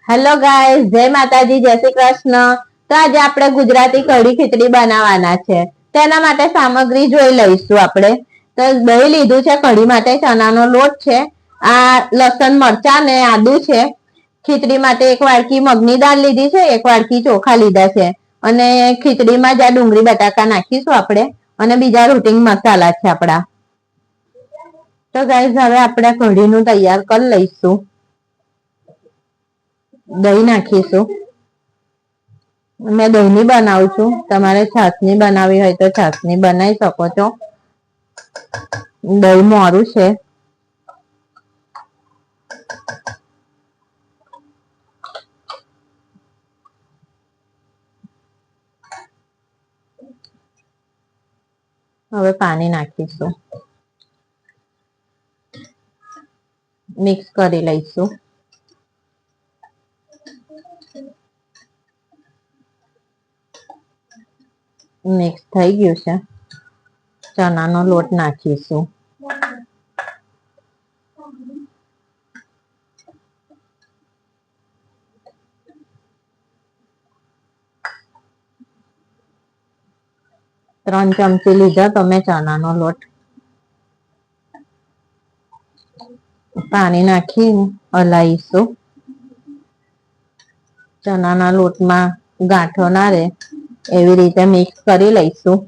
Hello guys, જય માતાજી, જય શ્રી કૃષ્ણ। તો આજે આપણે ગુજરાતી કઢી ખીચડી બનાવવાના છે। તેના માટે સામગ્રી જોઈ લઈશું। આપણે તો દહીં લીધું છે, કઢી માટે ચણાનો લોટ છે, આ લસણ મરચાં ને આદુ છે। ખીચડી માટે એક વાડકી મગની દાળ લીધી છે, એક વાડકી ચોખા લીધા છે અને ખીચડીમાં જ્યાં ડુંગળી બટાકા નાખીશું આપણે અને બીજા રૂટિન મસાલા છે આપણા। તો ગાઈસ હવે આપણે કઢીનું તૈયાર કરી લઈશું। દહીં નાખીશું। मैं दही बनाऊ छू, तमारे छाछनी बनावी होय तो छाछनी बनाई सको छो। दही मोरू छे। હવે પાણી નાખીશું, મિક્સ કરી લઈશું। મિક્સ થઈ ગયું છે, ચણાનો લોટ નાખીશું। ત્રણ ચમચી લીધા તમે ચણાનો લોટ। પાણી નાખી હલાવીશું। ચણાના લોટમાં ગાંઠો ના રહે એવી રીતે મિક્સ કરી લઈશું।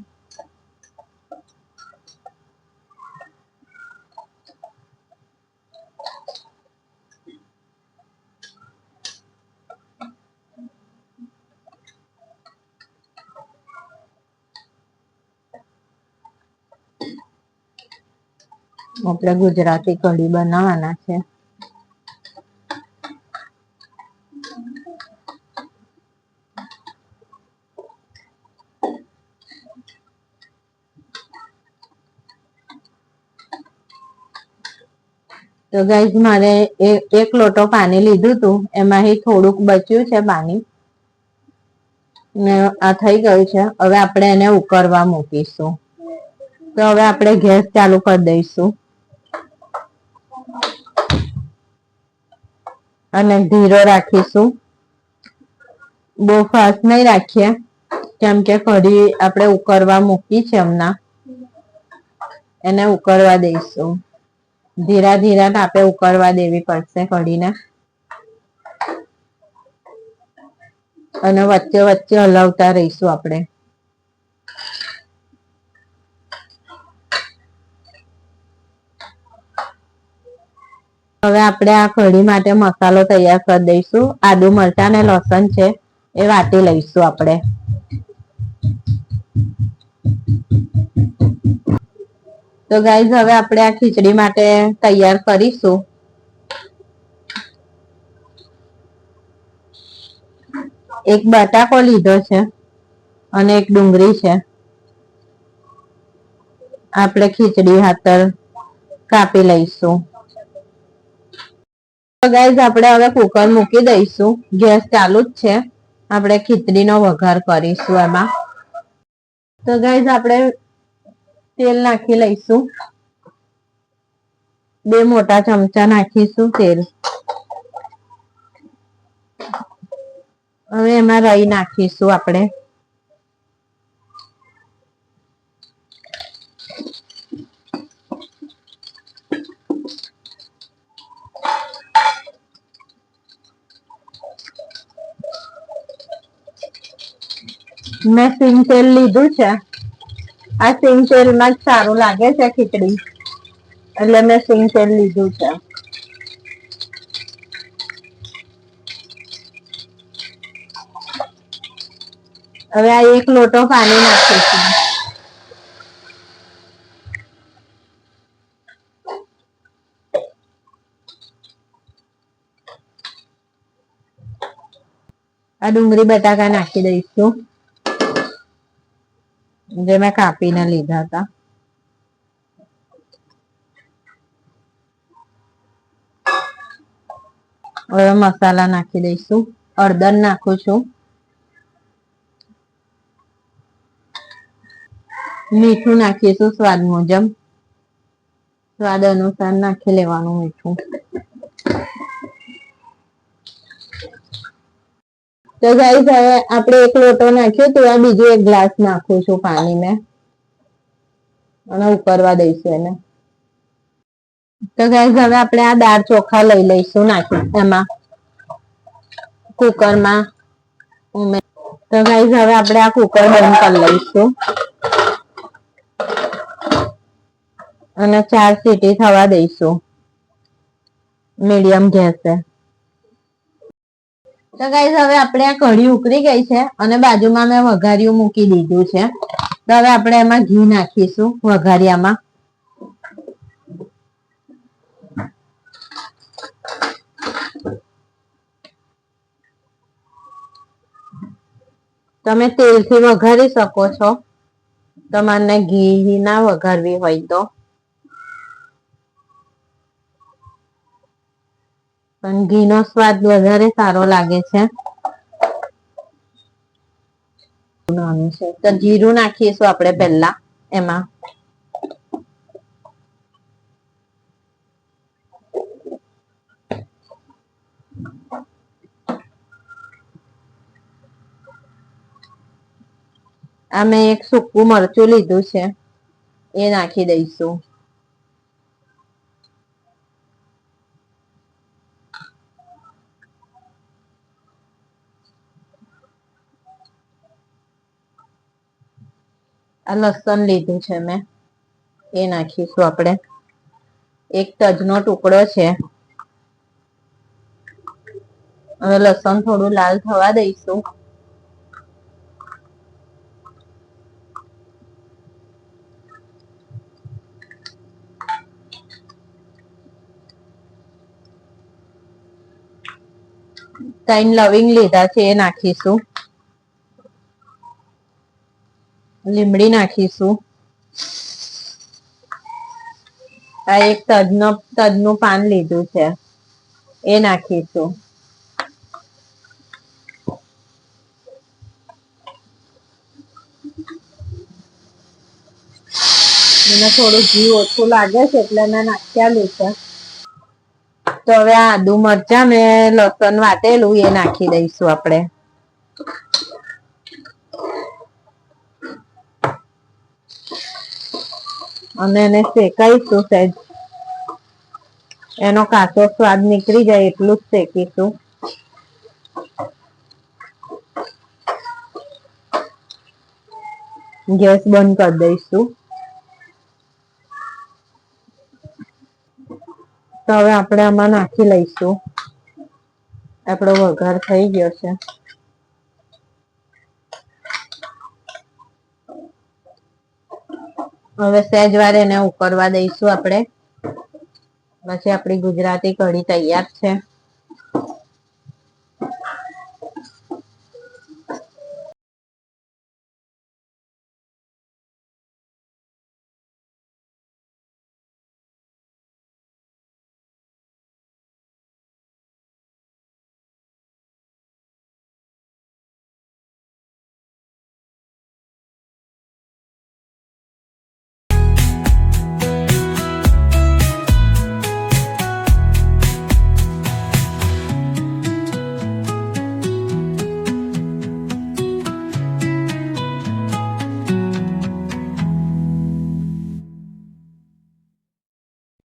આપણે ગુજરાતી કઢી બનાવવાના છે। તો ગાઈસ મારે એક લોટો પાણી લીધું હતું, એમાંથી થોડુંક બચ્યું છે પાણી ને આ થઈ ગયું છે। હવે આપણે એને ઉકળવા મૂકીશું। તો હવે આપણે ગેસ ચાલુ કરી દઈશું અને ધીરો રાખીશું। બહુ ફાસ્ટ નહીં રાખીએ કેમ કે કઢી આપણે ઉકળવા મૂકી છે હમણાં, એને ઉકળવા દઈશું। ધીરા ધીરા તાપે ઉકળવા દેવી પડશે કઢીને અને વચ્ચે વચ્ચે હલાવતા રહીશું આપણે। હવે આપણે આ કઢી માટે મસાલો તૈયાર કરી દઈશું। આદુ મરચાં ને લસણ છે એ વાટી લઈશું આપણે। તો ગાઈઝ હવે આપણે આ ખીચડી માટે તૈયાર કરીશું। એક બટાકો લીધો છે અને એક ડુંગળી છે, આપણે ખીચડી ખાતર કાપી લઈશું। તો ગાઈઝ આપણે હવે કુકર મૂકી દઈશું, ગેસ ચાલુ જ છે। આપણે ખીચડીનો વઘાર કરીશું એમાં। તો ગાઈઝ આપણે તેલ નાખી લઈશું, 2 મોટા ચમચા નાખીશું તેલ। હવે એમાં રાઈ નાખીશું આપણે। મેં સિંગ તેલ લીધું છે, આ સિંગ તેલમાં જ સારું લાગે છે ખીચડી, એટલે મેં સિંગ તેલ લીધું છે। હવે આ એક લોટો પાણી નાખીશું। આ ડુંગળી બટાકા નાખી દઈશું જે મેં કાપીને લીધા હતા। હવે મસાલા નાખી દઈશું। હળદર નાખું છું, મીઠું નાખીશું સ્વાદ મુજબ, સ્વાદ અનુસાર નાખી લેવાનું મીઠું। તો ગાઈસ હવે આપણે એક લોટો નાખ્યો તો આ બીજો એક ગ્લાસ નાખું છું પાણી મેં અને ઉકળવા દઈશું એને. તો ગાઈસ હવે આપણે આ દાળ ચોખા લઈ લઈશું નાખી એમાં કુકરમાં. તો ગાઈસ હવે આપણે આ કુકર બંધ કરી લઈશું અને 4 સીટી થવા દઈશું મીડિયમ ગેસે. તો ગાઈસ હવે આપણે આ કઢી ઉકળી ગઈ છે અને બાજુમાં મેં વઘારિયું મૂકી દીધું છે. તો હવે આપણે એમાં ઘી નાખીશું વઘારિયામાં. તમે તેલથી વઘારી શકો છો તમારે ઘી ના વઘારવી હોય તો, પણ ઘીનો સ્વાદ વધારે સારો લાગે છે. તો જીરું નાખીશું આપણે પહેલા એમાં. આ મેં એક સૂકું મરચું લીધું છે એ નાખી દઈશું. આ લસણ લીધું છે મેં એ નાખીશું આપણે. એક તજનો ટુકડો છે. હવે લસણ થોડું લાલ થવા દઈશું. ત્રણ લવિંગ લીધા છે એ નાખીશું. લીમડી નાખીશું. આ એક તજનું પાન લીધું છે એ નાખીશું. મને થોડું ઘી ઓછું લાગે છે એટલે મેં નાખેલું છે. તો હવે આ આદુ મરચા મેં લસણ વાટેલું એ નાખી દઈશું આપણે. અને એને શેકાઈશું સહેજ, એનો કાચો સ્વાદ નીકળી જાય એટલું જ શેકીશું. ગેસ બંધ કરી દઈશું. તો હવે આપણે આમાં નાખી લઈશું. આપણો વઘાર થઈ ગયો છે. હવે સહેજ વાર એને ઉકળવા દઈશું આપણે. પછી આપણી ગુજરાતી કઢી તૈયાર છે.